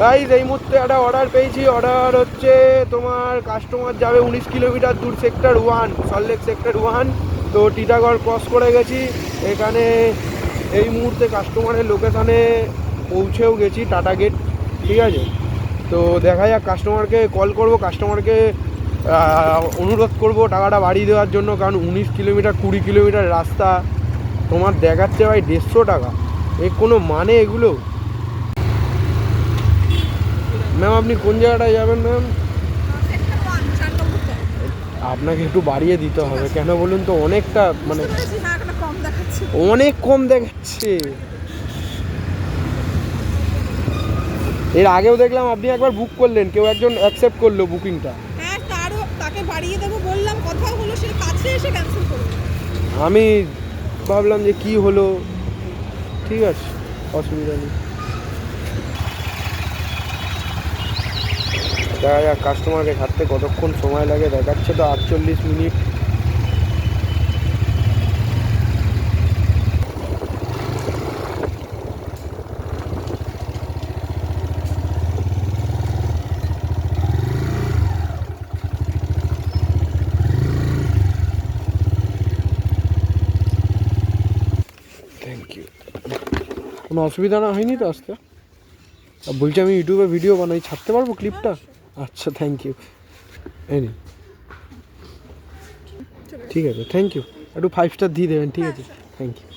Guys এই মুহূর্তে একটা অর্ডার পেয়েছি। অর্ডার হচ্ছে তোমার কাস্টমার যাবে 19 কিলোমিটার দূর সেক্টর 1, সল্টলেক সেক্টর 1। তো টিটাগড় ক্রস করে গেছি। এখানে এই মুহূর্তে কাস্টমারের লোকেশানে পৌঁছেও গেছি, টাটা গেট। ঠিক আছে, তো দেখা যাক, কাস্টমারকে কল করব, কাস্টমারকে অনুরোধ করব টাকাটা বাড়িয়ে দেওয়ার জন্য। কারণ 19 কিলোমিটার 20 কিলোমিটার রাস্তা তোমার দেখাচ্ছে ভাই 150 টাকা। এ কোনো মানে এগুলো? ম্যাম আপনি কোন জায়গাটায় যাবেন ম্যাম? আপনাকে একটু বাড়িয়ে দিতে হবে, কেন বলুন তো, অনেকটা মানে অনেক কম দেখাচ্ছে। এর আগেও দেখলাম আপনি একবার বুক করলেন, কেউ একজন অ্যাকসেপ্ট করলো বুকিংটা। হ্যাঁ, তাকে বাড়িয়ে দেবো বললাম, কথা হলো, সে কাছে এসে ক্যান্সেল করলো। আমি ভাবলাম যে কি হলো, ঠিক আছে, অসুবিধা নেই। দেখা যাক কাস্টমারকে ঘাটতে কতক্ষণ সময় লাগে, দেখাচ্ছে তো 48 মিনিট। Thank you. কোনো অসুবিধা না হয়নি তো আসতে? বলছি আমি ইউটিউবে ভিডিও বানাই, ছাড়তে পারবো ক্লিপটা? আচ্ছা, থ্যাংক ইউ। এই নিন। ঠিক আছে, থ্যাংক ইউ। একটু 5 স্টার দিয়ে দেবেন, ঠিক আছে? Thank you.